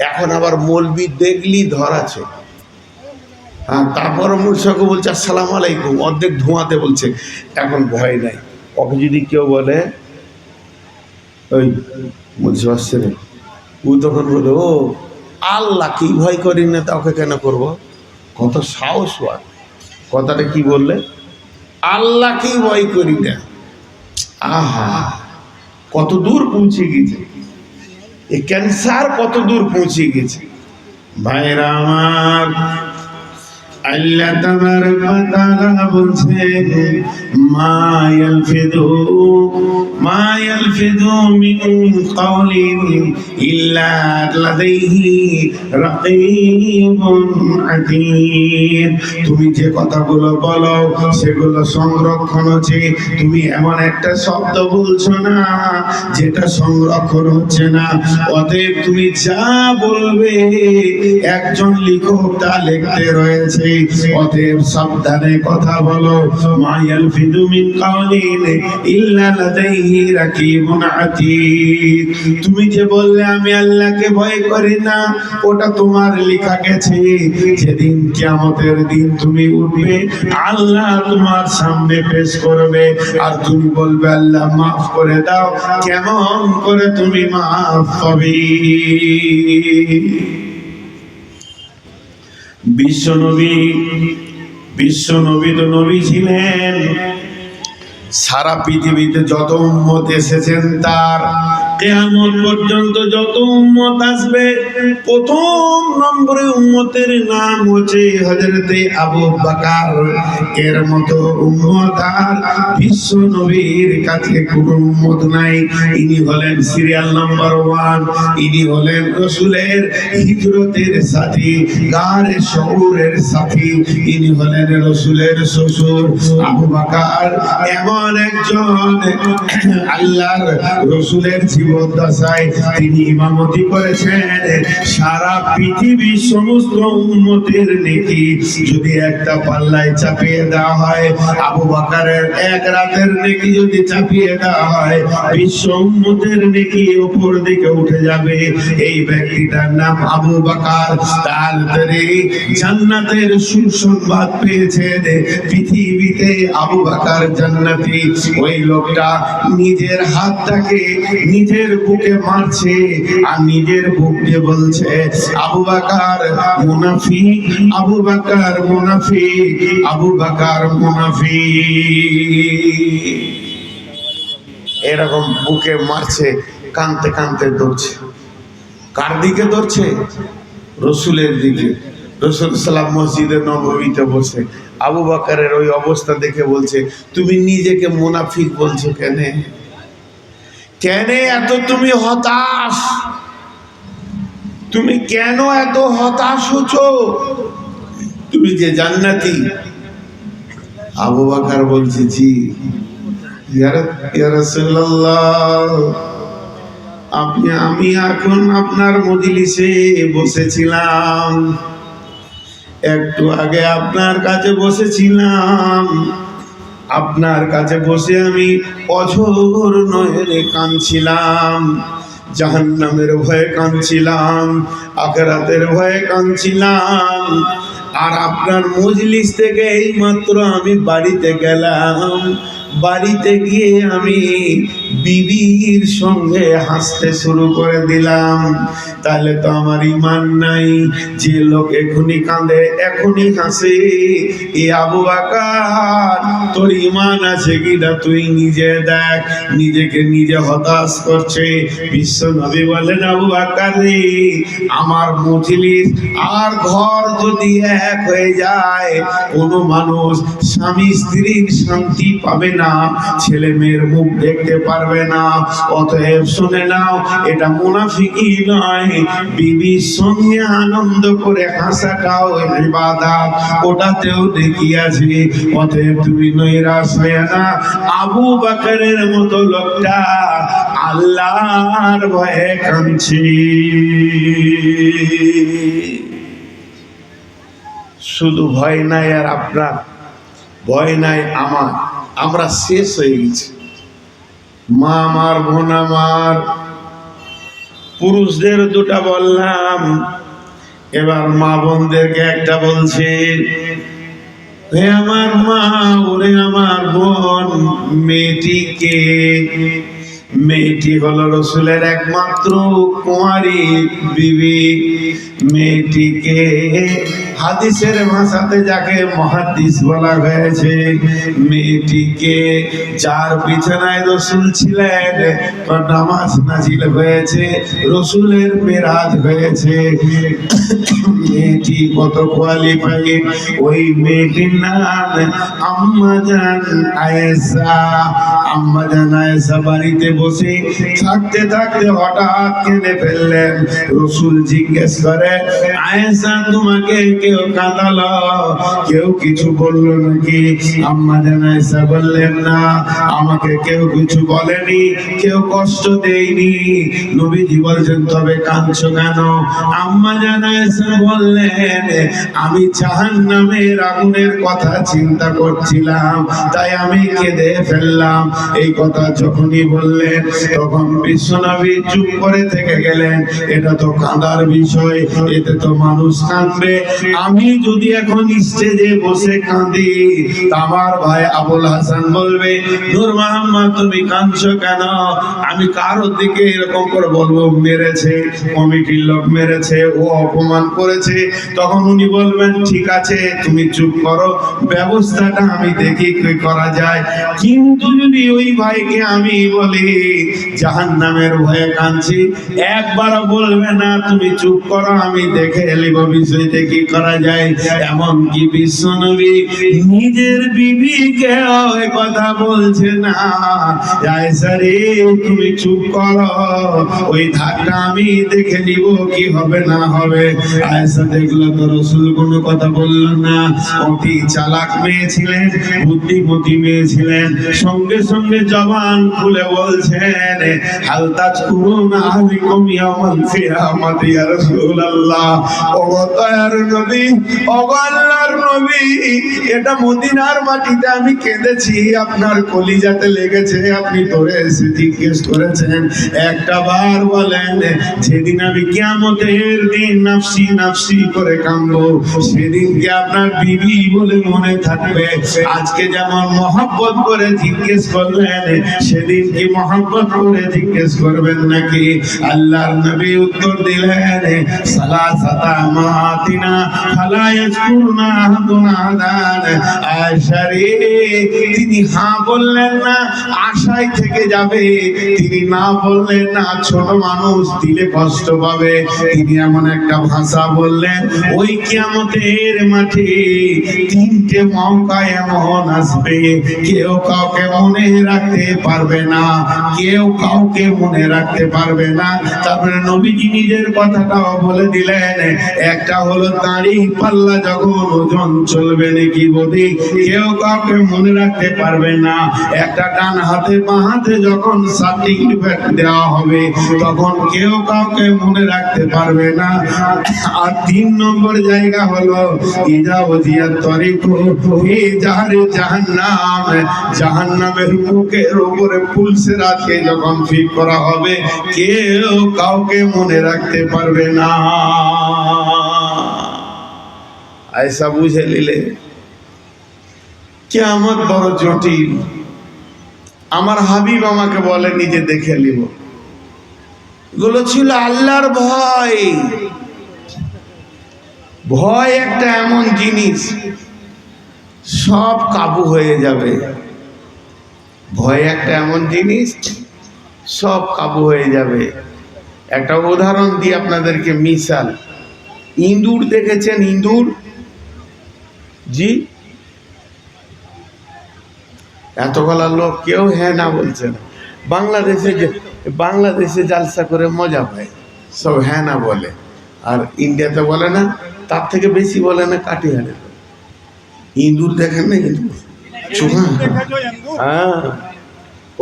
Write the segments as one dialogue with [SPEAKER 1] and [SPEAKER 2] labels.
[SPEAKER 1] এখন আবার মৌলবি দেখলি ধরাছে। হ্যাঁ, তারপরও মুর্শাকে বলছে আসসালামু আলাইকুম, অর্ধেক ধোঁয়াতে বলছে। এখন ভয় নাই। ওকে যদি কেউ বলে ওই বলছে আসছে রে, ও তখন বলে ও আল্লাহকেই ভয় করি না, তা ওকে কেন করবো? কত সাহস হয়। কথাটা কি বললে? আল্লাহকেই ভয় করি না। আহা, কত দূর পৌঁছে গেছে এই ক্যান্সার, কত দূর পৌঁছে গেছে ভাইরা আমার। আল্লাহ তাবারক ওয়া তাআলা বলছেন মা ইয়ালফিযু মিন কাওলিন ইল্লা লাদাইহি রাকীবুন আতীদ। তুমি যে কথাগুলো বলো সেগুলো সংরক্ষণ হচ্ছে। তুমি এমন একটা শব্দ বলছো না যেটা সংরক্ষণ হচ্ছে না। অতএব তুমি যা বলবে একজন লেখক তা লিখতে রয়েছে। অতএব সাবধানে কথা বলো। মা ইয়ালফিযু মিন কাওলিন ইল্লা লাদাইহি রাকীবুন আতীদ। তুমি যে বললে আমি আল্লাহকে ভয় করি না, ওটা তোমার লেখা গেছে। যেদিন কিয়ামতের দিন তুমি উঠবে, আল্লাহ তোমার সামনে পেশ করবে, আর তুমি বলবে আল্লাহ মাফ করে দাও। কেমন করে তুমি মাফ পাবে? বিশ্বনবী তো নবী ছিলেন। সারা পৃথিবীতে যত উম্মত এসেছেন তার কিয়ামত পর্যন্ত যত উম্মত আসবে, প্রথম নম্বরে উম্মতের নাম হচ্ছে হযরতে আবু বকর। এর মতো উম্মত আর বিশ্ব নবীর কাছে কোনো উম্মত নাই। ইনি হলেন সিরিয়াল নাম্বার 1। ইনি হলেন রাসূলের হিজরতের সাথী, গারে শহরের সাথী। ইনি হলেন রাসূলের শ্বশুর আবু বকর। এমন একজন আল্লাহর রাসূলের জীবদ্দশায় তিনি ইমামতি করেছেন। সারা পৃথিবীর সমস্ত উম্মতের নেকি যদি একটা পাল্লায় চাপিয়ে দেওয়া হয়, আবু বকরের এক রাতের নেকি যদি চাপিয়ে দেওয়া হয়, বিশ্ব উম্মতের নেকি উপর দিকে উঠে যাবে। এই ব্যক্তিটার নাম আবু বকর। তাড়াতাড়ি জান্নাতের সুসংবাদ পেয়েছেন। পৃথিবীতে আবু বকর জান্নাতি। ওই লোকটা নিজের হাতটাকে নিজের বুকে মারছে আর নিজের বুক দিয়ে বলছে আবু বকর মুনাফিক, আবু বকর মুনাফিক, আবু বকর মুনাফিক। এরকম বুকে মারছে, কাঁদতে কাঁদতে দৌড়ছে। কার দিকে দৌড়ছে? রসুলের দিকে। রসুল সাল্লাম মসজিদে নববীতে বসে আবু বকরের ওই অবস্থা দেখে বলছে তুমি নিজেকে মুনাফিক বলছো কেন? কেন এত তুমি হতাশ? তুমি কেন এত হতাশ হচ্ছো? তুমি যে জান্নাতি। আবু বকর বলছে জি ইয়া রাসূলুল্লাহ, আমি এখন আপনার মজলিসে বসেছিলাম, একটু আগে আপনার কাছে বসেছিলাম। আপনার কাছে বসে আমি অঝোর নয়নে কাঁদছিলাম। জাহান্নামের ভয়ে কাঁদছিলাম, আখিরাতের ভয়ে কাঁদছিলাম। আর আপনার মজলিস থেকে এইমাত্র আমি বাড়িতে গেলাম। বাড়িতে গিয়ে আমি বিবির সঙ্গে হাসতে শুরু করে দিলাম। তাহলে তো আমার ঈমান নাই। যে লোক এখনই কাঁদে এখনই হাসে, এ আবু বকর তোর ঈমান আছে কিনা তুই নিজে দেখ। নিজেকে নিজে হতাশ করছে। বিশ্ব নবী বলেন আবু বকর রে, আমার মজলিস আর ঘর যদি এক হয়ে যায়, কোনো মানুষ স্বামী স্ত্রীর শান্তি পাবে না, ছেলে মেয়ের মুখ দেখতে পারবে না। অতএব শুনে নাও, এটা মুনাফিকি নয়। বিবির সঙ্গে আনন্দ করে হাসাটাও ইবাদত, ওটাতেও নেকি আছে। অতএব তুমি নৈরাশ হয়ে না। আবু বকরের মতো লোকটা আল্লাহর ভয়ে কাঁদছে। শুধু ভয় নাই আর আপনার, ভয় নাই আমার। আমরা শেষ হয়ে গেছি। মা আমার, বোন আমার, পুরুষদের দুটা বললাম, এবার মা বোনদেরকে একটা বলছে। হে আমার মা, ওরে আমার বোন, মেয়েটিকে, মেয়েটি হলো রসুলের একমাত্র কুঁয়ারি বিবি। মেয়েটিকে হাদিসের ভাষাতে যাকে মুহাদ্দিস বলা হয়েছে, মেয়েটিকে যার বিছানায় রসুল ছিলেন, নামাজ নাজিল হয়েছে, রসুলের মেরাজ হয়েছে। মেয়েটি কত কোয়ালিফাইড, ওই মেয়েটির নাম আম্মা জান আয়েশা। আম্মা জান আয়েশা বাড়িতে বসে থাকতে থাকতে হঠাৎ কেঁদে ফেললেন। রসুল জিজ্ঞেস করে, আয়েশা তোমাকে কেউ কাঁদালো, কেউ কিছু বললো নাকি? আম্মা জান আয়েশা বললেন, না, আমাকে কেউ কিছু বলেনি, কেউ কষ্ট দেয়নি। নবীজি বলছেন, তবে কাঁদছো কেন? আম্মা জান আয়েশা বললেন, আমি জাহান্নামের আগুনের কথা চিন্তা করছিলাম, তাই আমি কেঁদে ফেললাম। এই কথা যখনই বললেন, তখন বিশ্বনবী চুপ করে থেকে গেলেন। এটা তো কাঁদার বিষয়, এতে তো মানুষ কাঁদবে। আমি যদি এখন স্টেজে বসে কাঁদি, আমার ভাই আবুল হাসান বলবে, নূর মোহাম্মদ তুমি কাঁদছো কেন? আমি কারোর দিকে এরকম করে বলবো, মেরেছে, কমিটির লোক মেরেছে, ও অপমান করেছে। তখন উনি বলবেন, ঠিক আছে তুমি চুপ করো, ব্যবস্থাটা আমি দেখি কি করা যায়। কিন্তু যদি ওই ভাইকে আমি বলি জাহান্নামের ভয়ে কাঁদছি, একবারও বলবে না তুমি চুপ করো, আমি দেখে এলিব বিষয়টা কি করা যায়। এমনকি বিশ্বনবী নিজের বিবিকে ওই কথা বলছে না, আয়েশা রে তুমি চুপ করো, ওই ধাক্কা আমি দেখে নিব কি হবে না হবে। আয়েশা দেখলো তো রসুল কোনো কথা বলল না। অতি চালাক মেয়ে ছিলেন, বুদ্ধিমতী মেয়ে ছিলেন, সঙ্গে সঙ্গে জবান খুলে বলছেন, হাল তাজকুরুনা আলাইকুম ইয়াউমাল কিয়ামাতি ইয়া রাসূলুল্লাহ। ওগো দয়ার নবী, ওগো আল্লাহর নবী, এটা মদিনার মাটিতে আমি কেঁদেছি, আপনার কলিজাতে লেগেছে, আপনি ধরে এসে জিজ্ঞেস করেছেন, একটা বার বলেন, যেদিন আমি কিয়ামতের দিন নাফসি নাফসি করে কাঁদবো, সেদিন কি আপনার বিবি বলে মনে থাকবে? আজকে যেমন মহব্বত করে জিজ্ঞেস করলেন, সেদিন কি মহব্বত করে জিজ্ঞেস করবেন নাকি? আল্লাহর নবী উত্তর দিলেন, সালাসাতা মাতিনা ফালা ইয়াজকুরনা আহাদুনা আদান। আয়েশা রে, তিনি হ্যাঁ বললেন না, আশায় থেকে যাবে। তিনি না বললেন না, ছোট মানুষ দিলে কষ্ট পাবে। তিনি এমন একটা ভাষা বললেন, ওই কিয়ামতের মাঠে তিনটে মৌকা এমন আসবে, কেউ কাউকে মনে রাখতে পারবে না, কেউ কাউকে মনে রাখতে পারবে না। তারপরে নবীজি নিজের কথাটাও বলে দিলেন, একটা হলো দাঁড়ি পাল্লা যখন ওজন চলবে নাকি বদি, কেউ কাউকে মনে রাখতে পারবে না। একটা ডান হাতে বাঁ হাতে যখন সার্টিফিকেট দেওয়া হবে, তখন কেউ কাউকে মনে রাখতে পারবে না। আর 3 নম্বর জায়গা হলো ইজা ওজিয়াত তরিকু হি জাহারে জাহান্নাম, জাহান্নামের মুখের উপরে পুলসিরাতকে যখন ফিট করা হবে, কেউ কাউকে মনে রাখতে পারবে না। আয়েশা বুঝে নিলে কিয়ামত বড় জটিল। আমার হাবিব আমাকে বলে নিজে দেখে নিব। এগুলো ছিল আল্লাহর ভয়। ভয় একটা এমন জিনিস, সব কাবু হয়ে যাবে। ভয় একটা এমন জিনিস, সব কাবু হয়ে যাবে। একটা উদাহরণ দিয়ে আপনাদেরকে মিশাল। ইঁদুর দেখেছেন? ইঁদুর, জি, এতগুলা লোক কেউ হ্যাঁ না বলছে না। বাংলাদেশে জালসা করে মজা পায়, সব হ্যাঁ না বলে। আর ইন্ডিয়াতে বলে না, তার থেকে বেশি বলে না কাটিহারে। ইঁদুর দেখেন না? ইঁদুর চোখা, হ্যাঁ,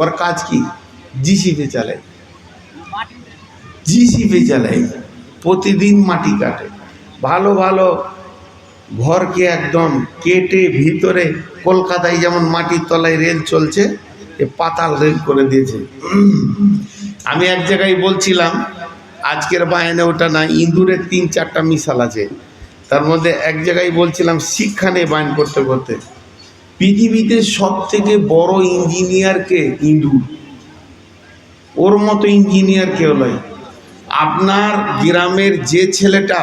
[SPEAKER 1] ওর কাজ কি? জিসিপি চালায়, জিসিপি চালায়, প্রতিদিন মাটি কাটে। ভালো ভালো ঘরকে একদম কেটে ভিতরে, কলকাতায় যেমন মাটির তলায় রেল চলছে, এ পাতাল রেল করে দিয়েছে। আমি এক জায়গায় বলছিলাম, আজকের বায়ানে ওটা না, ইঁদুরের 3-4টা মিশাল আছে। তার মধ্যে এক জায়গায় বলছিলাম শিক্ষা নিয়ে বায়ান করতে করতে, পৃথিবীতে সব থেকে বড় ইঞ্জিনিয়ার কে? ইঁদুর। ওর মতো ইঞ্জিনিয়ার কেউ নয়। আপনার গ্রামের যে ছেলেটা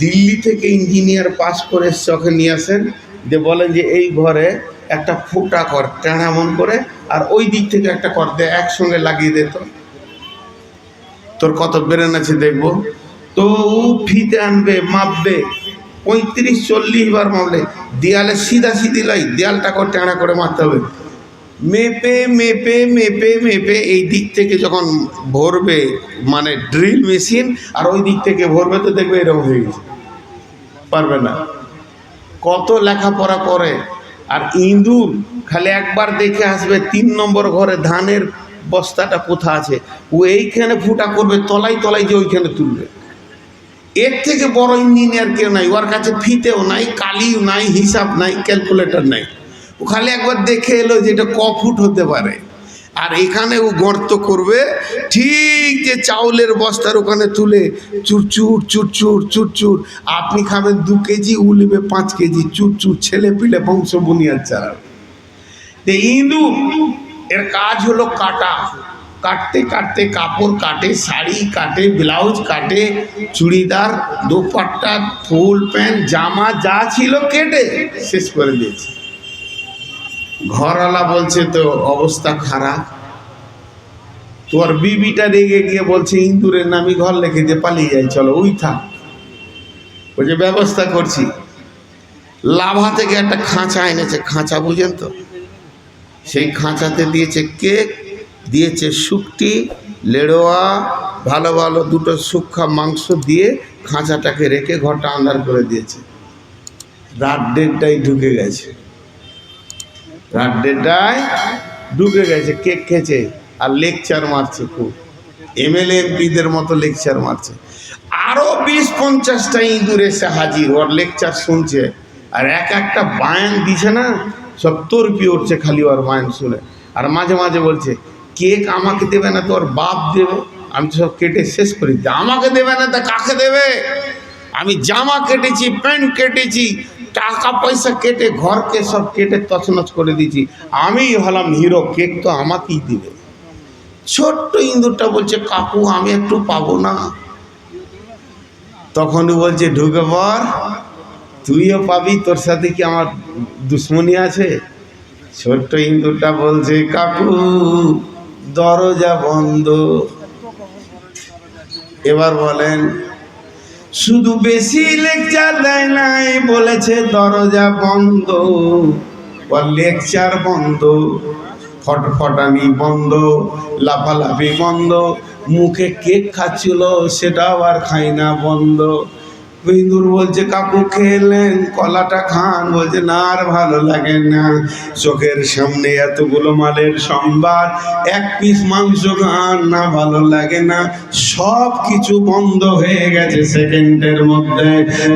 [SPEAKER 1] দিল্লি থেকে ইঞ্জিনিয়ার পাস করে এসছে, ওকে নিয়ে আসেন, যে বলেন যে এই ঘরে একটা ফুটা কর টেনা মন করে, আর ওই দিক থেকে একটা কর দে, একসঙ্গে লাগিয়ে দে, তো তোর কত ব্রেন আছে দেখবো। তো ও ফিতে আনবে, মাপবে, 35-40 বার মাপলে দেয়ালে সিধা সিধি লাই, দেয়ালটাকে টেনা করে মারতে হবে। মেপে মেপে মেপে মেপে এই দিক থেকে যখন ভরবে, মানে ড্রিল মেশিন, আর ওই দিক থেকে ভরবে, তো দেখবে এরকম হয়ে গেছে, পারবে না। কত লেখাপড়া করে। আর ইঁদুর খালি একবার দেখে আসবে 3 নম্বর ঘরে ধানের বস্তাটা কোথা আছে, ও এইখানে ফুটা করবে, তলায় তলায় যে ওইখানে তুলবে। এর থেকে বড় ইঞ্জিনিয়ার কেউ নাই। ওর কাছে ফিতেও নাই, কালিও নাই, হিসাব নাই, ক্যালকুলেটর নাই। ও খালি একবার দেখে এলো যে এটা ক ফুট হতে পারে, আর এখানে ও গর্ত করবে, ঠিক যে চাউলের বস্তার ওখানে তুলে চুরচুর চুরচুর চুরচুর। আপনি খাবেন 2 কেজি, উলিবে 5 কেজি, চুরচুর, ছেলে পিলে বংশ বুনিয়াদ চালাবে। তো ইঁদুর এর কাজ হলো কাটা, কাটতে কাটতে কাপড় কাটে, শাড়ি কাটে, ব্লাউজ কাটে, চুড়িদার, দোপাট্টা, ফুল প্যান্ট, জামা যা ছিল কেটে শেষ করে দিয়েছে। ঘরওয়ালা বলছে তো অবস্থা খারাপ। তোর বিবিটা রেগে গিয়ে বলছে ইঁদুরের নামই ঘর লিখে দিয়ে পালিয়ে যাই, চলো ওই থাক। ওই যে ব্যবস্থা করছি। লাভা থেকে একটা খাঁচা এনেছে, খাঁচা বুঝেন তো, সেই খাঁচাতে দিয়েছে কেক, দিয়েছে শুকটি, লেড়োয়া, ভালো ভালো 2টো শুকনা মাংস দিয়ে খাঁচাটাকে রেখে ঘরটা আন্ধার করে দিয়েছে। রাত 1:30টায় ঢুকে গেছে, রাত 1:30টায় ঢুকে গেছে, কেক খেয়েছে আর লেকচার মারছে, খুব এমএলএ এমপিদের মতো লেকচার মারছে। আরো 20-50টা ইঁদুর এসে হাজির, ওর লেকচার শুনছে, আর এক একটা বায়ান দিছে না, সব তর্পি উঠছে খালি ওর বায়ান শুনে। আর মাঝে মাঝে বলছে কেক আমাকে দেবে না, তোর বাপ দেবে। আমি তো সব কেটে শেষ করি, আমাকে দেবে না তা কাকে দেবে? আমি জামা কেটেছি, প্যান্ট কেটেছি, টাকা পয়সা কেটে ঘরকে সব কেটে তছনছ করে দিয়েছি, আমি হলাম হিরো, কেক তো আমাকেই দিবে। ছোট্ট ইঁদুরটা বলছে কাকু আমি একটু পাবো না? তখনই বলছে ঢুকে পর, তুইও পাবি, তোর সাথে কি আমার দুশ্মনী আছে? ছোট্ট ইঁদুরটা বলছে কাকু দরজা বন্ধ। এবার বলেন, শুধু বেশি লেকচার দেয় নাই, বলেছে দরজা বন্ধ, লেকচার বন্ধ, ফটফটানি বন্ধ, লাফালাফি বন্ধ, মুখে কেক খাচ্ছিল সেটাও আর খাই না, বন্ধ। ইঁদুর বলছে কাকু খেলেন, কলাটা খান। বলছে না আর ভালো লাগে না, চোখের সামনে এতগুলো মালের সম্বাদ, 1 পিস মাংস খান না, ভালো লাগে না। সব কিছু বন্ধ হয়ে গেছে সেকেন্ডের মধ্যে।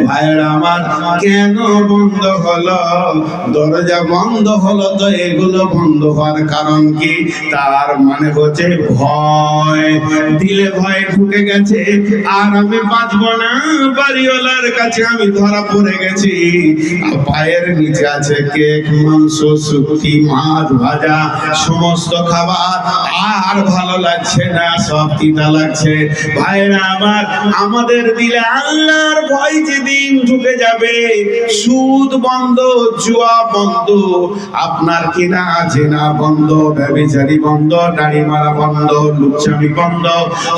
[SPEAKER 1] ভাইরা আমার, কেন বন্ধ হলো? দরজা বন্ধ হলো তো এগুলো বন্ধ হওয়ার কারণ কি? তার মানে হচ্ছে ভয়। দিলে ভয় ঢুকে গেছে, আর আমি বাঁচবো না, বাড়িওয়ালার কাছে আমি ধরা পড়ে গেছি। পায়ের নিচে আছে কেক, মাংস, শুটকি, মাছ ভাজা, সমস্ত খাবার, আর ভালো লাগছে না, সব তিতা লাগছে। ভাইরা আমার, আমাদের দিলে আল্লাহর ভয় যেদিন ঢুকে যাবে, সুদ বন্ধ, জুয়া বন্ধ, আপনার কিনা জেনা বন্ধ, ব্যভিচারী বন্ধ, দাড়ি মারা বন্ধ, লুচ্চামি বন্ধ।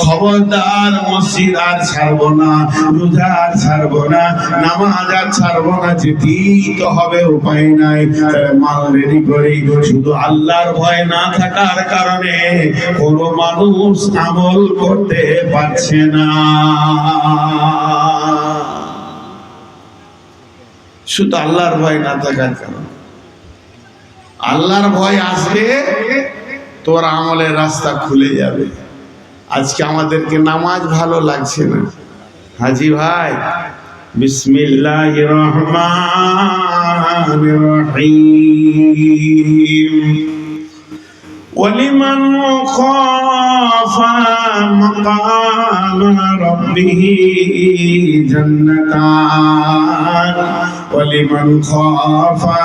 [SPEAKER 1] খবরদার, মসজিদ আর ছাড়বো না, রোজা আর ছাড়বো না, নামাজ আর ছাড়বো না, যেতেই তো হবে, উপায় নাই। মাল রেডি করি। শুধু আল্লাহর ভয় না থাকার কারণে কোনো মানুষ আমল করতে পারছে না। শুধু আল্লাহর ভয় না থাকার কারণে। আল্লাহর ভয় আসবে, তোর আমলের রাস্তা খুলে যাবে। আজকে আমাদেরকে নামাজ ভালো লাগছে না। হাজি ভাই, বিসমিল্লাহির রহমানির রহিম। ওয়ালিমান খাফা খাফা মাকাম রাব্বিহি জান্নাতান ওয়া লিমান খাফা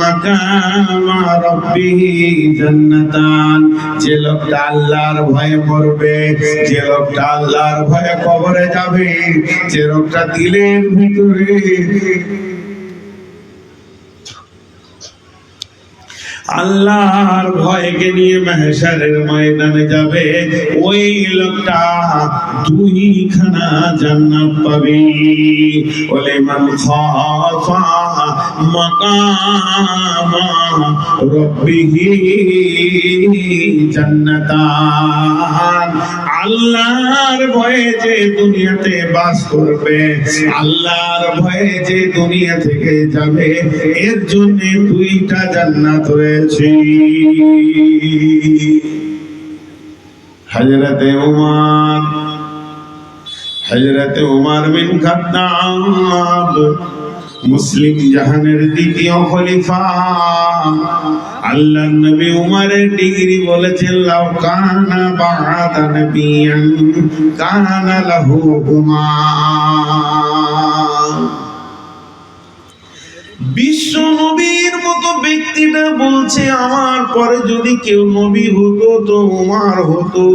[SPEAKER 1] মাকাম রাব্বিহি জান্নাতান। যে লোকটা আল্লাহর ভয়ে মরবে, যে লোকটা আল্লাহর ভয়ে কবরে যাবে, যে লোকটা দিলের ভিতরে আল্লাহর ভয়কে নিয়ে মাহশারের ময়দানে যাবে, ওই লোকটা দুইখানা জান্নাত পাবে। ওয়ালিমান খাফা মাকাম রাব্বিহি জান্নাতান। আল্লাহর ভয়ে যে দুনিয়াতে বাস করবে, আল্লাহর ভয়ে যে দুনিয়া থেকে যাবে, এর জন্য দুইটা জান্নাত রয়েছে। হযরতে উমর বিন খাত্তাব মুসলিম জাহানের দ্বিতীয় খলিফা। আল্লাহর নবী উমরের ডিগ্রি বলেছেন, লাউ কানা বা'দা নাবিয়ান কানা লাহু উমর। বিশ্ব নবীর মতো ব্যক্তিটা বলছে, আমার পরে যদি কেউ নবী হতো তো উমর হতো।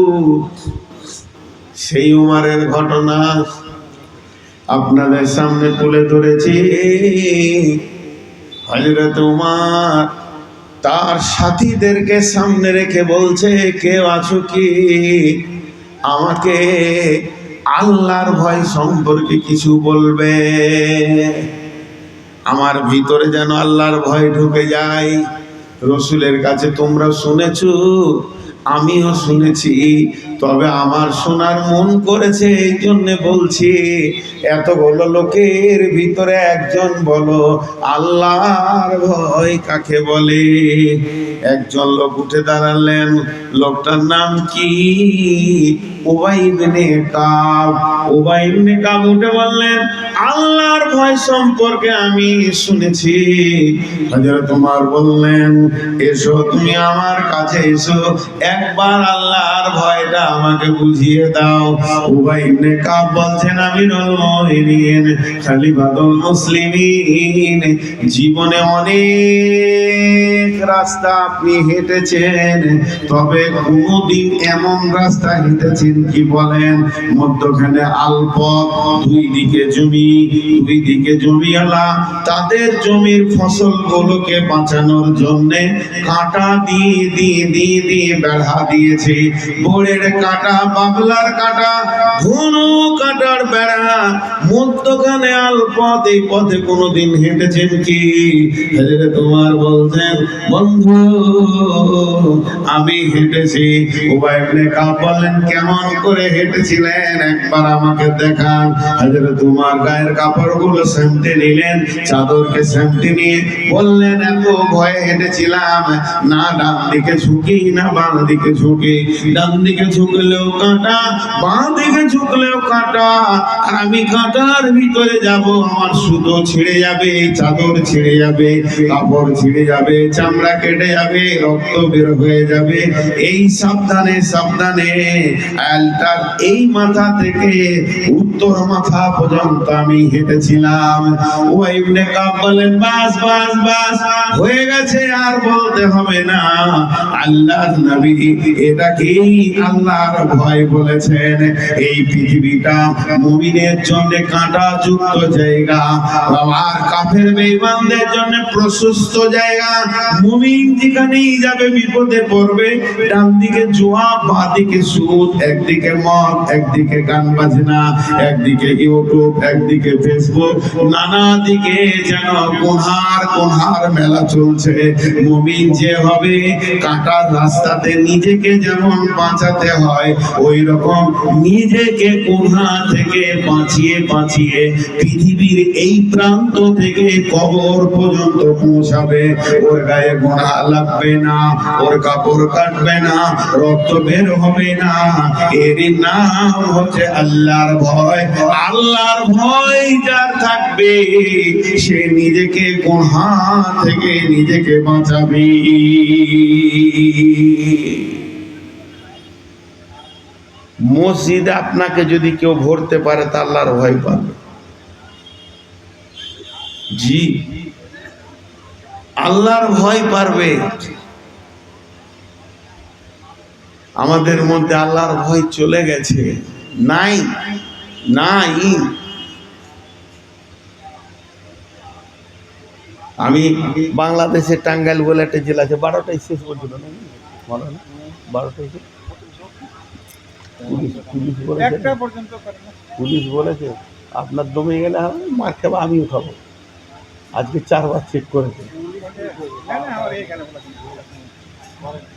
[SPEAKER 1] সেই উমরের ঘটনা আপনাদের সামনে তুলে ধরেছি। হযরত উমর তার সাথীদেরকে সামনে রেখে বলছে, কেউ আছো কি আমাকে আল্লাহর ভয় সম্পর্কে কিছু বলবে? আমার ভিতরে যেন আল্লাহর ভয় ঢুকে যায়। রসুলের কাছে তোমরা শুনেছো, আমিও শুনেছি, তবে আমার শোনার মন করেছে, এই জন্য বলছি। এতগুলো লোকের ভিতরে একজন বলো আল্লাহর ভয় কাকে বলে? একজন লোক উঠে দাঁড়ালেন। লোকটার নাম কি? উবাই ইবনে কাব। উবাই ইবনে কাব উঠে বললেন, আল্লাহর ভয় সম্পর্কে আমি শুনেছি। হযরত ওমর বললেন, এসো তুমি আমার কাছে এসো, একবার আল্লাহর ভয়টা আমাকে বুঝিয়ে দাও। উবাই ইবনে কাব বলছেন, আমিরুল মুমিনিন, খলিফাতুল মুসলিমিন, জীবনে অনেক রাস্তা আপনি হেঁটেছেন, তবে কোনদিন এমন রাস্তা হেঁটেছেন কি বলেন? মধ্যখানে আলপথ, দুই দিকে জমি, দুই দিকে জমিওয়ালা তাদের জমির ফসলগুলোকে বাঁচানোর জন্য কাঁটা দিয়ে দিয়ে দিয়ে দিয়ে বেড়া দিয়েছে। বোরের কাঁটা, বাবলার কাঁটা, ঘন কাঁটার বেড়া, মধ্যখানে আলপথ। এই পথে কোনোদিন হেঁটেছেন কি? হযরত ওমর বলছেন, বন্ধু আমি হেঁটেছি। উবাই ইবনে কাব বললেন, কেমন করে হেঁটেছিলেন একবার আমাকে দেখান। হযরত ওমর গায়ের কাপড়গুলো সেমটে নিলেন, চাদরকে সেমটে নিয়ে বললেন, এত ভয়ে হেঁটেছিলাম, না ডান দিকে ঝুঁকি না বাম দিকে ঝুঁকি। ডান দিকে ঝুঁকলেও কাঁটা, বাম দিকে ঝুঁকলেও কাঁটা, আর আমি কাঁটার ভিতরে যাব, আমার সুতো ছিঁড়ে যাবে, চাদর ছিঁড়ে যাবে, কাপড় ছিঁড়ে যাবে, চামড়া কেটে যাবে, রক্ত বের হয়ে যাবে। এই সাবধানে সাবধানে আলটার এই মাথা থেকে উত্তর মাথা পর্যন্ত আমি হেঁটেছিলাম। উবাই ইবনে কাব বলেন, বাস বাস বাস, হয়ে গেছে, আর বলতে হবে না। আল্লাহর নবী এটাকেই আল্লাহর ভয় বলেছেন। এই পৃথিবীটা মুমিনের জন্য কাঁটা যুক্ত জায়গা, আর কাফের বেঈমানদের জন্য প্রশস্ত জায়গা। মুমিন যেখানেই যাবে বিপদে পড়বে। ডান দিকে জুয়া, বাঁ দিকে সুদ, একদিকে মদ, একদিকে গান বাজনা, একদিকে ইউটিউব, একদিকে ফেসবুক, নানা দিকে যেন কোনহার কোনহার মেলা চলছে। মুমিন যে হবে, কাঁটার রাস্তাতে নিজেকে যেমন বাঁচাতে হয়, ওই রকম নিজেকে কোনহা থেকে বাঁচিয়ে বাঁচিয়ে পৃথিবীর এই প্রান্ত থেকে কবর পর্যন্ত পৌঁছাবে। ওর গায়ে গোনা লাগবে না, ওর কাপড় কাটবে না, রক্ত বের হবে না। এর নাম হচ্ছে আল্লাহর ভয়। আল্লাহর ভয় যার থাকবে, সে নিজেকে গোনা থেকে নিজেকে বাঁচাবে। মসজিদে আপনাকে যদি কেউ ভরতে পারে তা আল্লাহর ভয় পাবে। জি, আল্লাহর ভয় পারবে। আমাদের মধ্যে আল্লাহর ভয় চলে গেছে, নাই নাই। আমি বাংলাদেশে টাঙ্গাইল বলে একটা জেলা আছে, 12টায় শেষ পর্যন্ত না, 12টায় পুলিশ বলেছে আপনার দমে গেলে হবে, মার খাবো, আমিও খাবো। আজকে 4 বার চেক করেছে।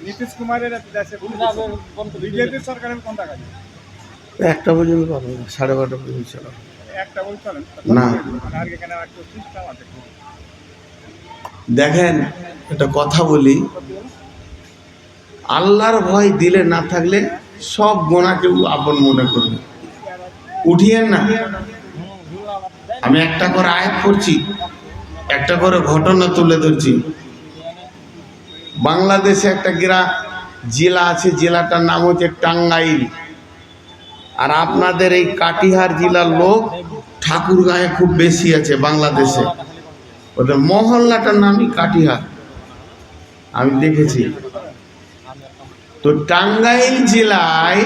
[SPEAKER 1] নীতিশ কুমারের সরকারের কোনটা কাজ? 1টা পর্যন্ত পারবে না, 12:30 পর্যন্ত চালাবে। 1টা পর্যন্ত না, দেখেন একটা কথা বলি, আল্লাহর ভয় দিলে না থাকলে সব গোনাকে আপন মনে করবে। উঠিয়েন না, আমি একটা করে আয়াত করছি, একটা করে ঘটনা তুলে ধরছি। বাংলাদেশে একটা জেলা আছে, জেলাটার নাম হচ্ছে টাঙ্গাইল। আর আপনাদের এই কাটিহার জেলার লোক ঠাকুরগাঁয়ে খুব বেশি আছে বাংলাদেশে। ওদের মহল্লাটার নামই কাটিহার, আমি দেখেছি। তো টাঙ্গাইল জেলায়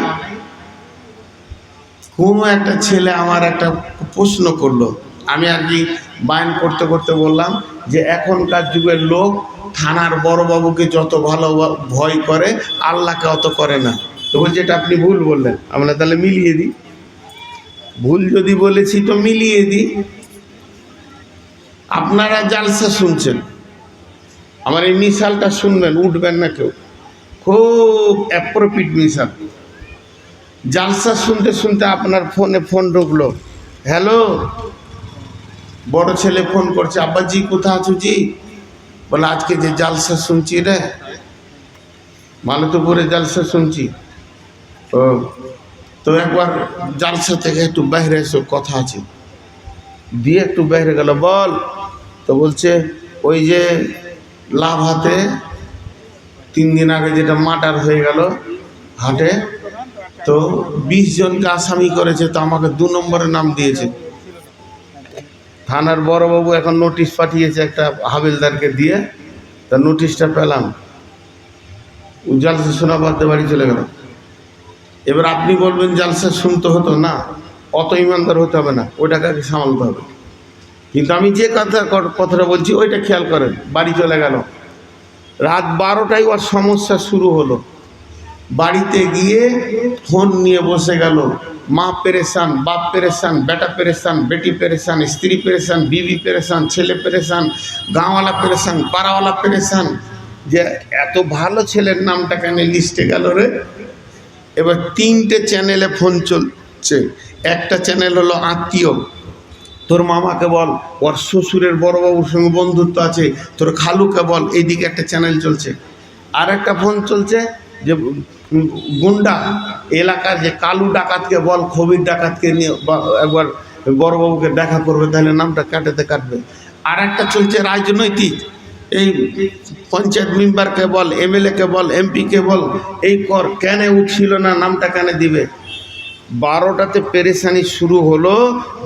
[SPEAKER 1] কোনো একটা ছেলে আমার একটা প্রশ্ন করলো, আমি আর কি বায়ন করতে করতে বললাম যে এখনকার যুগের লোক থানার বড়বাবুকে যত ভালো ভয় করে আল্লাহকে অত করে না। তো বলছে এটা আপনি ভুল বললেন। আমরা তাহলে মিলিয়ে দিই, ভুল যদি বলেছি তো মিলিয়ে দিই। আপনারা জালসা শুনছেন, আমার এই মিসালটা শুনবেন, উঠবেন না কেউ, খুব অ্যাপ্রোপ্রিয়েট মিসাল। জালসা শুনতে শুনতে আপনার ফোনে ফোন ঢুকলো, হ্যালো, বড় ছেলে ফোন করছে, আব্বাজি কোথা আছো জি? বলে আজকে যে জালসা শুনছি রে, মালতীপুরে জালসা শুনছি। ও, তো একবার জালসা থেকে একটু বাইরে এসো, কথা আছে। দিয়ে একটু বাইরে গেল, বল। তো বলছে ওই যে লাভ হাতে 3 দিন আগে যেটা মার্ডার হয়ে গেল হাটে, তো 20 জনকে আসামি করেছে, তো আমাকে 2 নম্বরের নাম দিয়েছে। থানার বড়বাবু এখন নোটিশ পাঠিয়েছে একটা হাবিলদারকে দিয়ে, তা নোটিশটা পেলাম। জালসা শোনা বাদ দিয়ে বাড়ি চলে গেল। এবার আপনি বলবেন জালসা শুনতে হতো না, অত ইমানদার হতে হবে না, ওইটাকে সামালতে হবে। কিন্তু আমি যে কথাটা বলছি ওইটা খেয়াল করেন। বাড়ি চলে গেল, রাত 12টায় ওর সমস্যা শুরু হলো। বাড়িতে গিয়ে ফোন নিয়ে বসে গেল, মা পেরেশান, বাপ পেরেশান, বেটা পেরেশান, বেটি পেরেশান, স্ত্রী পেরেশান, বিবি পেরেশান, ছেলে পেরেশান, গাঁওয়ালা পেরেশান, পাড়াওয়ালা পেরেশান, যে এত ভালো ছেলের নামটা কেন লিস্টে গেল রে। এবার 3টে চ্যানেলে ফোন চলছে। একটা চ্যানেল হলো আত্মীয়, তোর মামাকে বল, ওর শ্বশুরের বড়বাবুর সঙ্গে বন্ধুত্ব আছে, তোর খালুকে বল, এইদিকে একটা চ্যানেল চলছে। আর একটা ফোন চলছে যে গুন্ডা এলাকার যে কালু ডাকাতকে বল, খবির ডাকাতকে নিয়ে একবার বড়বাবুকে দেখা করবে, তাহলে নামটা কাটবে। আর একটা চলছে রাজনৈতিক, এই পঞ্চায়েত মেম্বারকে বল, এমএলএকে বল, এমপিকে বল, এই কর, কেন উঠছিল না, নামটা কেন দিবে। 12টাতে পেরেশানি শুরু হলো।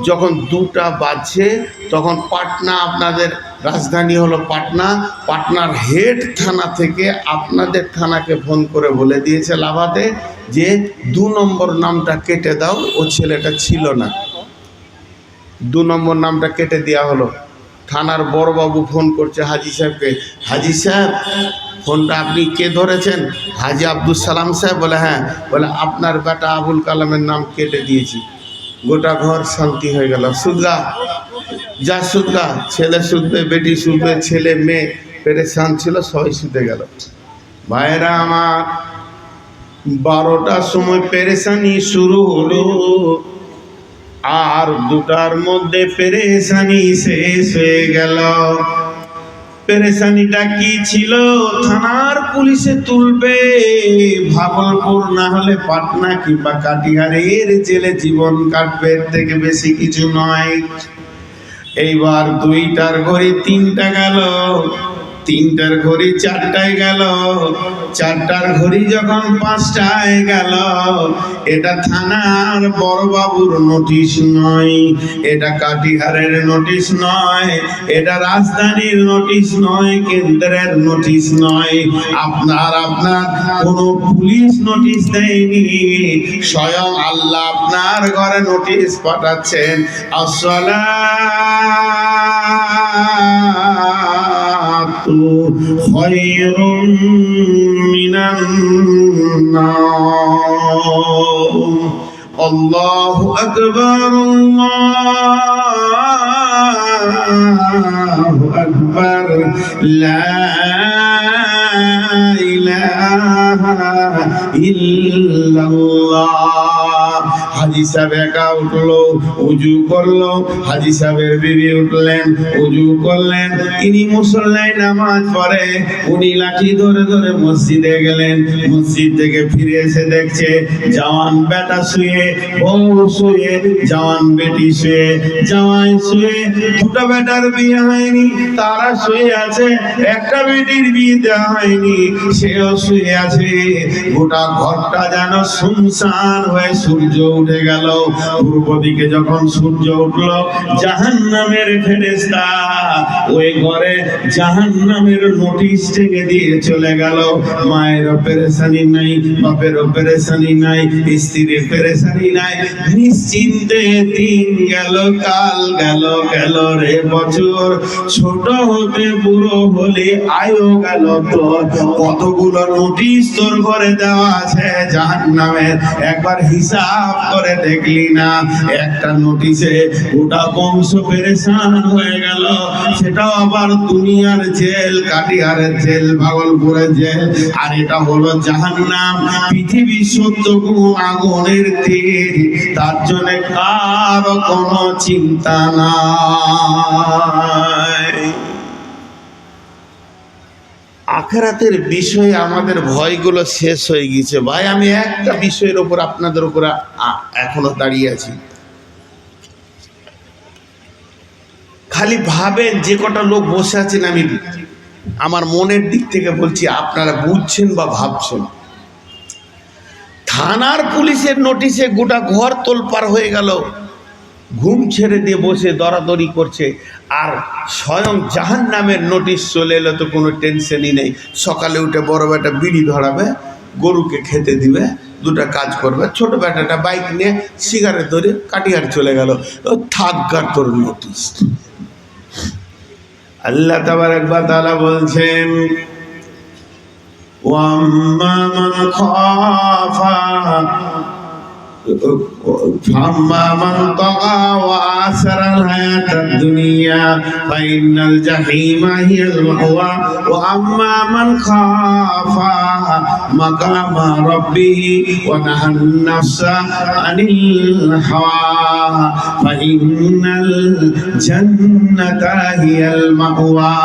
[SPEAKER 1] যখন 2টা বাজছে তখন পাটনা, আপনাদের রাজধানী হলো পাটনা, পাটনার হেড থানা থেকে আপনাদের থানাকে ফোন করে বলে দিয়েছে লাভাতে যে 2 নম্বর নামটা কেটে দাও, ও ছেলেটা ছিল না। 2 নম্বর নামটা কেটে দেওয়া হলো। থানার বড়বাবু ফোন করছে হাজি সাহেবকে, হাজি সাহেব ফোনটা আপনি কে ধরেছেন? হাজি আব্দুল সালাম সাহেব। বলে হ্যাঁ। বলে আপনার বেটা আবুল কালামের নাম কেটে দিয়েছি। গোটা ঘর শান্তি হয়ে গেল। সুদগা, যা সুদগা, ছেলে শুধবে, বেটি শুধবে, ছেলে মেয়ে পেরেশান ছিল, সবাই শুতে গেল। ভাইরা আমার, 12টার সময় পেরেশানি শুরু হলো, আর 2টার মধ্যে পেরেশানি শেষ হয়ে গেল। পেরেশানিটা কি ছিল? থানার পুলিশে তুলবে, ভাগলপুর না হলে পাটনা কিংবা কাটিহারের জেলে জীবন কাটবে, এর থেকে বেশি কিছু নয়। এইবার 2টার ঘরে 3টা গেল, 3টার ঘড়ি 4টায় গেল, 4টার ঘড়ি যখন 5টায় গেল, এটা থানার বড়বাবুর নোটিশ নয়, এটা কাটিহারের নোটিশ নয়, এটা রাজধানীর নোটিশ নয়, কেন্দ্রের নোটিশ নয়, আপনার কোনো পুলিশ নোটিশ দেয়নি, স্বয়ং আল্লাহ আপনার ঘরে নোটিশ পাঠাচ্ছেন। আসসালাতু খায়রুম মিনান নাওম। আল্লাহু আকবার, আল্লাহু আকবার, লা ইলাহা ইল্লাল্লাহ। হাজী সাহেব একা উঠলো, উজু করলো, হাজী সাহেবের বিবি উঠলেন, উজু করলেন, ইনি মুসল্লায় নামাজ পড়ে, উনি লাঠি ধরে ধরে মসজিদে গেলেন, মসজিদ থেকে ফিরে এসে দেখছে জওয়ান বেটা শুয়ে, বউ শুয়ে, জওয়ান বেটি শুয়ে, জামাই শুয়ে, দুটো বেটার বিয়ে হয়নি তারা শুয়ে আছে, একটা বেটির বিয়ে দেওয়া হয়নি সেও শুয়ে আছে, গোটা ঘরটা যেন শুনশান হয়ে সূর্য উঠে গেল। পূর্ব দিকে যখন সূর্য উঠলো, জাহান্নামের ফেরেশতা ওই ঘরে জাহান্নামের নোটিশ থেকে দিয়ে চলে গেল। মায়েরও পেরেশানি নাই, বাপেরও পেরেশানি নাই, স্ত্রীর পেরেশানি নাই, নিশ্চিন্তে দিন গেল, কাল গেল, গেল রে বছর, ছোট হতে বুড়ো হলে আয়ু গেল তোর। কতগুলো নোটিশ তোর ঘরে দেওয়া আছে জাহান্নামের, একবার হিসাব করে দেখলি না? একটা নোটিশে গোটা বংশ পেরেশান হয়ে গেল, সেটাও আবার দুনিয়ার জেল, কাটিহারের জেল, ভাগলপুরের জেল, আর এটা হলো জাহান্নাম, পৃথিবীর ৭০ গুণ আগুনের তীর, তার জন্য কারো কোনো চিন্তা নাই। আখিরাতের বিষয়ে আমাদের ভয়গুলো শেষ হয়ে গেছে। ভাই আমি একটা বিষয়ের উপর আপনাদের উপর এখনো দাঁড়িয়ে আছি। খালি ভাবেন, যে কটা লোক বসে আছেন, আমি আমার মনের দিক থেকে বলছি, আপনারা বুঝছেন বা ভাবছেন, থানার পুলিশের নোটিশে গোটা ঘর তোলপাড় হয়ে গেল, ঘুম ছেড়ে দিয়ে বসে দরাদরি করছে, আর স্বয়ং জাহান্নামের নোটিশ চলে এলো তো কোনো টেনশনই নেই। সকালে উঠে বড় বেটা বিড়ি ধরাবে, গরুকে খেতে দিবে, দুটা কাজ করবে, ছোট বেটাটা বাইক নিয়ে সিগারেট ধরে কাটিহার চলে গেল, থাকগার তোর নোটিশ। আল্লাহ তাবারক ওয়া তাআলা বলছেন, ওয়াম্মা মান খাফা فأما من طغى وآثر الحياة الدنيا فإن الجحيم هي المأوى وأما من خاف مقام ربه ونهى النفس عن الهوى فإن الجنة هي المأوى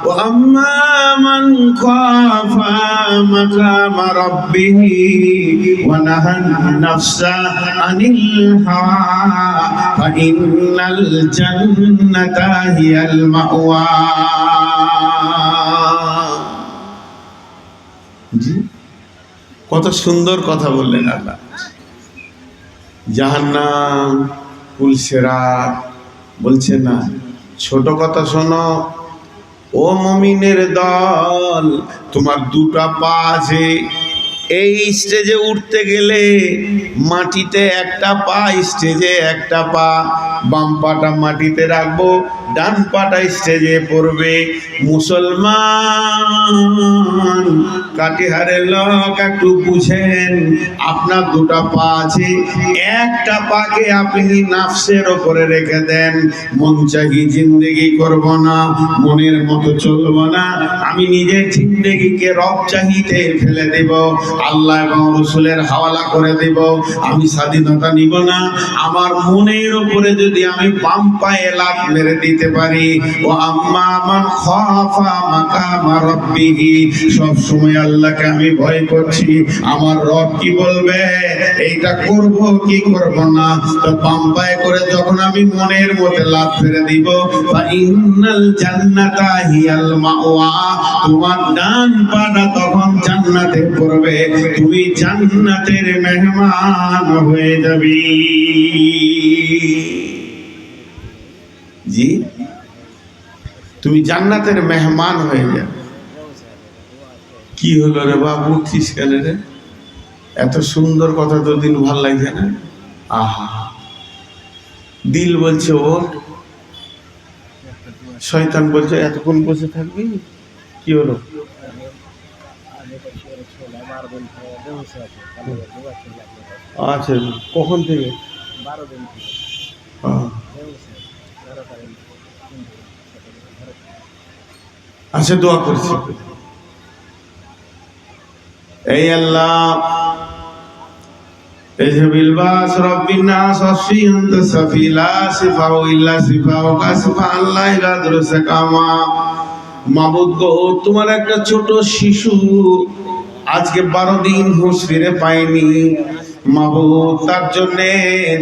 [SPEAKER 1] وأما من خاف مقام ربه ونهى النفس عن الهوى فإن الجنة هي المأوى। কত সুন্দর কথা বললেন আল্লাহ। জাহান্নাম, পুলসিরাত বলছে না, ছোট কথা শোনো ও মুমিনের দল, তোমার দুটা পা আছে, এই স্টেজে উঠতে গেলে মাটিতে একটা পা, স্টেজে একটা পা, বাম পাটা মাটিতে রাখবো, ডান পাটা স্টেজে পড়বে। মুসলমান কাটিহারের লোক একটু বুঝেন, আপনার দুটা পা আছে, একটা পাকে আপনি নাফসের ওপরে রেখে দেন, মন চাহি জিন্দেগি করব না, মনের মতো চলবো না, আমি নিজের জিন্দেগিকে রব চাহিতে ফেলে দেব, আল্লাহ এবং রসুলের হাওয়ালা করে দেব, আমি স্বাধীনতা নিব না। আমার মনের ওপরে যদি আমি বাম পায়ে লাফ মেরে দিই দিতে পারি। ও আম্মা মান খাফা মাকামা রাব্বিহি, সব সময় আল্লাহকে আমি ভয় করছি, আমার রব কি বলবে, এইটা করব কি করব না। তো বাম্পায় করে যখন আমি মনের মধ্যে লাভ ফেলে দিব, ফা ইন্নাল জান্নাতা হিয়াল মাওয়া, তোমার ডান পাটা তখন জান্নাতে পড়বে, তুমি জান্নাতের মেহমান হয়ে যাবে। জি, তুমি জান্নাতের মেহমান হয়ে যাবে। কি হলো রে বাবু, উঠছিস কেন রে? এত সুন্দর কথা তো দিন ভাল লাগছে না? আহা, দিল বলছে ওর, শয়তান বলছে এতক্ষণ বসে থাকবি। কি হলো? আচ্ছা, কখন থেকে? আচ্ছা, দোয়া করছি। এই আল্লাহ, এজবিল বাস রব্বিন নাস ওয়াসফি আনতা সাফি লা শিফাউ ইল্লা শিফাউ কাশফা আল্লাহ গাদরু সাকামা। মাবুদ গো, তোমার একটা ছোট শিশু আজকে 12 দিন হুঁশ ফিরে পায়নি। মাবুদ, তার জন্য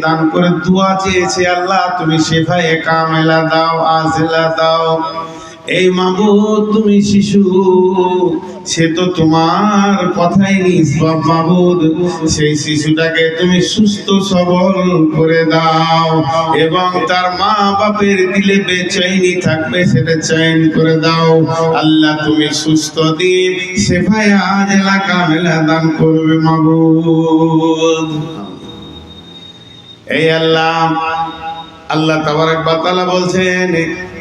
[SPEAKER 1] দান করে দোয়া চেয়েছে, আল্লাহ তুমি শিফায়ে কামেলা দাও, আজিলা দাও। এই মাবুদ, তুমি শিশু, সে তো তোমার কথাই নিষ্পাপ মাবুদ, সেই শিশুটাকে তুমি সুস্থ সবল করে দাও এবং তার মা বাপের দিলে বেচৈনি থাকবে সেটা চয়ন করে দাও। আল্লাহ তুমি সুস্থ দিয়ে শেফায়ে আজলা কামেলা দান করবে মাবুদ। এই আল্লাহ, আল্লাহ তাবারক ওয়া তাআলা বলছেন,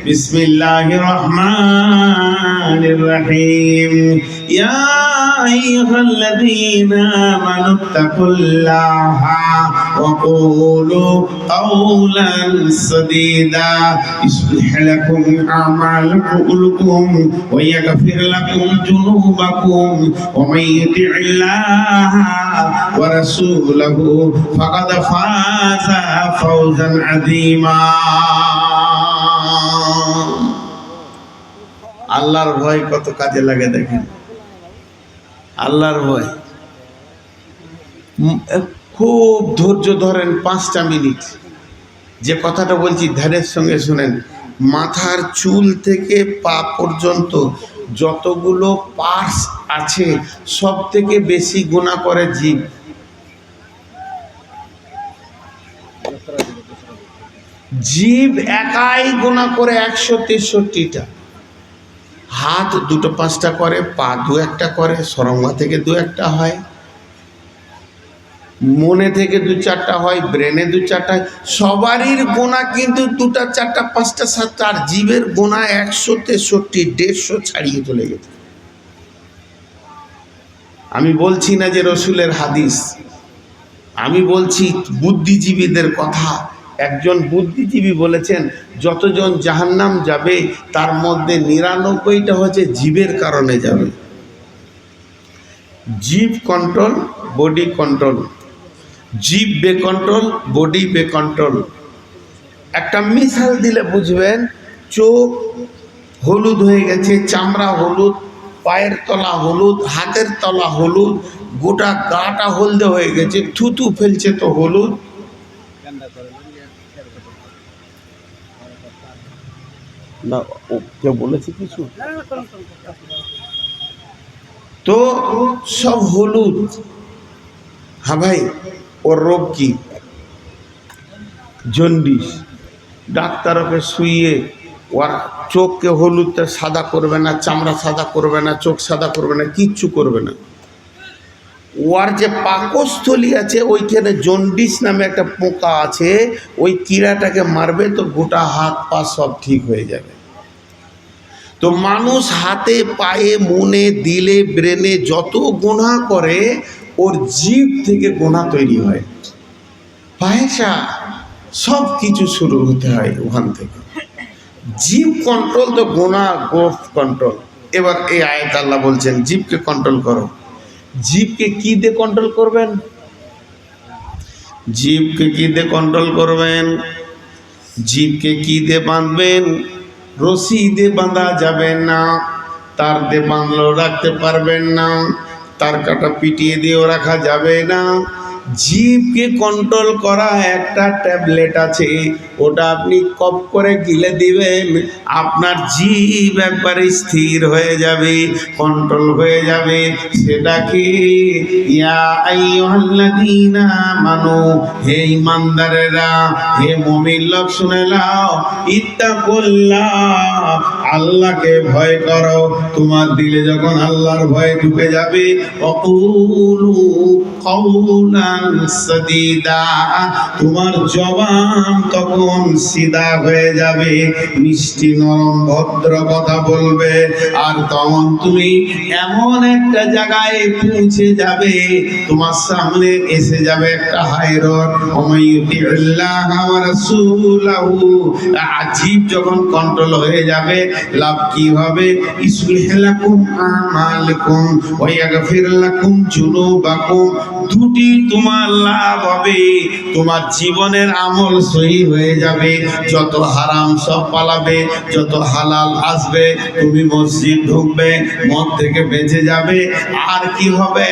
[SPEAKER 1] বিসমিল্লাহির রহমানির রহিম, ইয়া আইয়ুহাল্লাযীনা আমানুত্তাকুল্লাহা ওয়া কুলু কাওলান সাদীদা ইসলিহ লাকুম আমালাকুম ওয়া ইয়াগফির লাকুম যুনুবাকুম ওয়া মান ইউতি'ইল্লাহা ওয়া রাসূলাহু ফাকাদ ফাযা ফাওজান আযীমা। আল্লাহর ভয় কত কাজে লাগে দেখেন। আল্লাহর ভয়, খুব ধৈর্য ধরেন 5টা মিনিট। যে কথাটা বলছি ধ্যানের সঙ্গে শুনেন। মাথার চুল থেকে পা পর্যন্ত যতগুলো পার্টস আছে সব থেকে বেশি গুনাহ করে জীব। জীব একাই গুনাহ করে 163টা। হাত 2-5টা করে, পা 2-1টা করে, সরঙ্গা থেকে 2-1টা হয়, মনে থেকে 2-4টা হয়, ব্রেনে 2-4টা। সবারই গোনা কিন্তু 2টা 4টা 5টা 7টা, আর জীবের গোনা 163, 150 ছাড়িয়ে চলে গেছে। আমি বলছি না যে রসুলের হাদিস, আমি বলছি বুদ্ধিজীবীদের কথা। একজন বুদ্ধিজীবী বলেছেন, যতজন জাহান্নাম যাবে তার মধ্যে 99টা হচ্ছে জীবের কারণে যাবে। জীব কন্ট্রোল, বডি কন্ট্রোল। জীব বে কন্ট্রোল, বডি বে কন্ট্রোল। একটা মিসাল দিলে বুঝবেন। চোখ হলুদ হয়ে গেছে, চামড়া হলুদ, পায়ের তলা হলুদ, হাতের তলা হলুদ, গোটা গাটা হলদে হয়ে গেছে, থুতু ফেলছে তো হলুদ। না, ও কেউ বলেছে কিছু? তো সব হলুদ। হ্যাঁ ভাই, ওর রোগ কি? জন্ডিস। ডাক্তার ওকে শুইয়ে ওর চোখকে হলুদটা সাদা করবে না, চামড়া সাদা করবে না, চোখ সাদা করবে না, কিচ্ছু করবে না। ওর যে পাকস্থলী আছে ওইখানে জন্ডিস নামে একটা পোকা আছে, ওই কীড়াটাকে মারবে তো গোটা হাত পা সব ঠিক হয়ে যাবে। তো মানুষ হাতে পায়ে মনে দিলে ব্রেনে যত গুনাহ করে ওর জীব থেকে গুনাহ তৈরি হয়। পয়সা সব কিছু শুরু হতে হয় ওখান থেকে। জীব কন্ট্রোল তো গুনাহ গোফ কন্ট্রোল। এবার এই আয়াত আল্লাহ বলছেন জীবকে কন্ট্রোল করো। জীবকে কি দিয়ে কন্ট্রোল করবেন? জীবকে কি দিয়ে কন্ট্রোল করবেন? জীবকে কি দিয়ে বাঁধবেন? রশি দিয়ে বাঁধা যাবে না, তার দিয়ে বাঁধলেও রাখতে পারবেন না, তার কাটা পিটিয়ে দিয়েও রাখা যাবে না। জীবকে কন্ট্রোল করা একটা ট্যাবলেট আছে, ওটা আপনি কপ করে গিলে দিবেন, আপনার জীব একবারে স্থির হয়ে যাবে, কন্ট্রোল হয়ে যাবে। সেটা কি? ইয়া আইয়ুহাল্লাযীনা আমানু, হে ঈমানদারেরা, হে মুমিন লোক শুনে নাও, ইত্তাকুল্লাহ, আল্লাহকে ভয় করো। তোমার দিলে যখন আল্লাহর ভয় ঢুকে যাবে, ওয়াকুলু কাওলান সাদীদা, তোমার জবান তখন সিধা হয়ে যাবে, মিষ্টি নরম ভদ্র কথা বলবে। আর তখন তুমি এমন একটা জায়গায় পৌঁছে যাবে, তোমার সামনে এসে যাবে একটা হাই রোড। ওমাইয়ুতিল্লাহ ওয়া রাসূলাহু, জীব যখন কন্ট্রোল হয়ে যাবে, লাভ কি হবে? ইসলিহ লাকুম আমালাকুম ওয়া ইয়াগফির লাকুম যুনুবাকুম, দুটি তোমার লাভ হবে। তোমার জীবনের আমল সহি হয়ে যাবে, যত হারাম সব পালাবে, যত হালাল আসবে, তুমি মসজিদ ঢুকবে, মদ থেকে বেঁচে যাবে। আর কি হবে?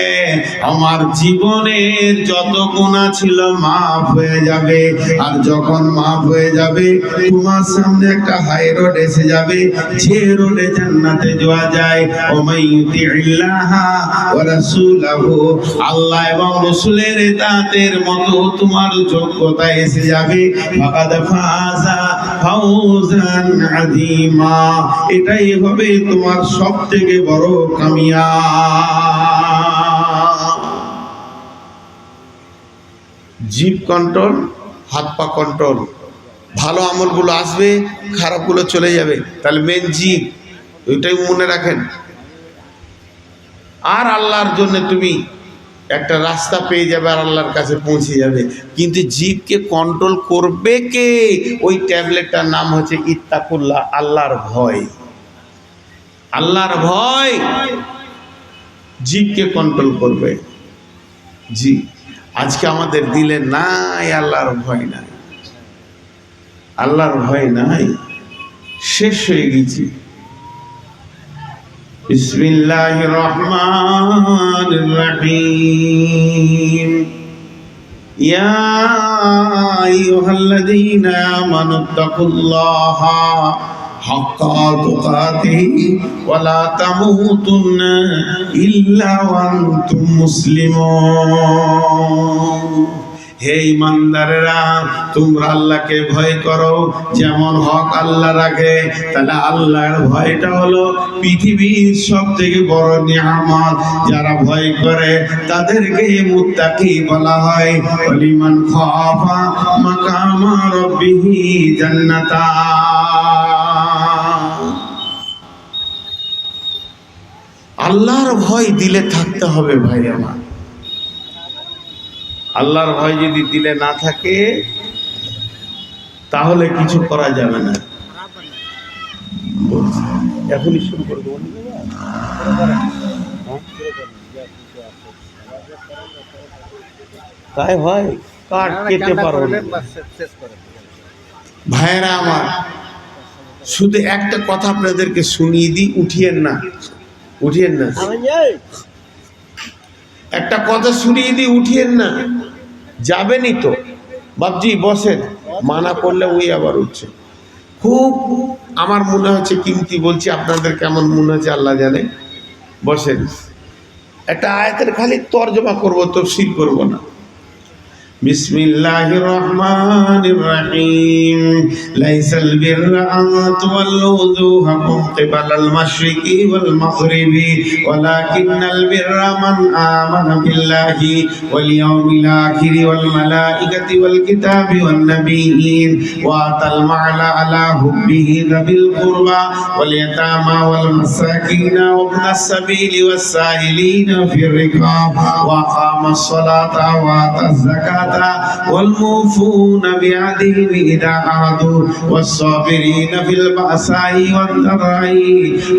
[SPEAKER 1] আমার জীবনের যত গুনাহ ছিল মাফ হয়ে যাবে। আর যখন মাফ হয়ে যাবে, তোমার সামনে একটা হাই রোড এসে যাবে, যে রোডে জান্নাতে যাওয়া যায়। ওমাইয়ুতিল্লাহা ওয়া রাসূলাহু, আল্লাহ এবং রাসূলের ইতাআতের মতো তোমার যোগ্যতা এসে যাবে। ফাকাদ ফাযা ফাওজান আযীমা, এটাই হবে তোমার সবথেকে বড় কামিয়াব। জিভ কন্ট্রোল, হাত পা কন্ট্রোল, ভালো আমলগুলো আসবে, খারাপগুলো চলে যাবে। তাহলে মেন জিভ, ওইটাই মনে রাখেন। আর আল্লাহর জন্য তুমি একটা রাস্তা পেয়ে যাবে, আর আল্লাহর কাছে পৌঁছে যাবে। কিন্তু জীবকে কন্ট্রোল করবে কে? ওই ট্যাবলেটটার নাম হচ্ছে ইত্তাকুল্লাহ, আল্লাহর ভয়। আল্লাহর ভয় জীবকে কন্ট্রোল করবে। জি, আজকে আমাদের দিলে নাই আল্লাহর ভয় নাই, আল্লাহর ভয় নাই, শেষ হয়ে গেছি। বিসমিল্লাহির রহমানির রহিম। ইয়া আইয়ুহাল্লাযীনা আমানুত্তাকুল্লাহা হাক্কা তুকাতিহি ওয়া লা তামুতুন্না ইল্লা ওয়া আনতুম মুসলিমুন। হে ঈমানদারেরা, তোমরা আল্লাহকে ভয় করো যেমন হক আল্লাহ রাখে। তাহলে আল্লাহর ভয়টা হলো পৃথিবীর সবথেকে বড় নিয়ামত। যারা ভয় করে তাদেরকে মুত্তাকি বলা হয়। লিমান খাফা মাকামা রাব্বিহি জান্নাতান। আল্লাহর ভয় দিলে থাকতে হবে ভাই আমার। আল্লাহর ভয় যদি দিলে না থাকে, তাহলে কিছু করা যাবে না। এখনই শুরু করে দেবো। তাই হয়, কাট কেটে পারবো না। ভাইয়েরা আমার, শুধু একটা কথা আপনাদেরকে শুনিয়ে দিই, উঠিয়েন না, উঠিয়েন না। একটা কথা শুনিয়ে দিই, উঠিয়েন না। যাবেনই তো বাবজি, বসেন। মানা করলে ওই আবার উঠছে। খুব আমার মনে হচ্ছে কিমতি বলছি, আপনাদের কেমন মনে হচ্ছে আল্লাহ জানে। বসেন। একটা আয়াতের খালি তর্জমা করব, তফসির করব না। বিসমিল্লাহির রহমানির রহিম। লাইসাল বিররা আন তুওয়াল্লু ওযুহাকুম কিবালাল মাশরিকি ওয়াল মাগরিবি ওয়ালাকিন্নাল বিররা মান আমানা বিল্লাহি ওয়াল ইয়াউমিল আখির ওয়াল মালাইকাতি ওয়াল কিতাবি ওয়ান নাবিয়্যিন ওয়া আতাল মালা আলা হুব্বিহি যাবিল কুরবা ওয়াল ইয়াতামা ওয়াল মাসাকিন ওয়া ইবনাস সাবিলি ওয়াস সাইলিনা ফির রিকাব ওয়া আকামাস সালাতা ওয়া আতাজ যাকাত والموفون بعهدهم إذا عهدوا والصابرين في البأساء والضراء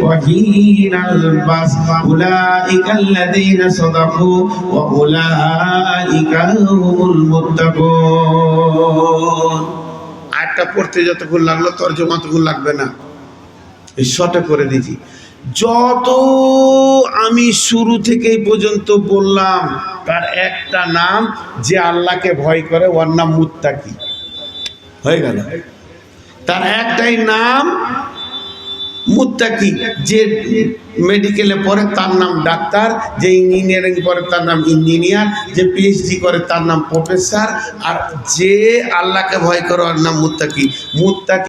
[SPEAKER 1] وحين البأس أولئك الذين صدقوا وأولئك هم المتقون। আয়াতটা পড়তে যতক্ষণ লাগলো তর্জমা ততক্ষণ লাগবে না, এই শর্টে করে দিয়েছি। যত আমি শুরু থেকে এই পর্যন্ত বললাম তার একটা নাম, যে আল্লাহকে ভয় করে ওর নাম মুত্তাকি, হয়ে গেল। তার একটাই নাম মুত্তাকি। যে মেডিকেলে পড়ে তার নাম ডাক্তার, যে ইঞ্জিনিয়ারিং পড়ে তার নাম ইঞ্জিনিয়ার, যে পিএইচডি করে তার নাম প্রফেসর, আর যে আল্লাহকে ভয় করে ওর নাম মুত্তাকি। মুত্তাকি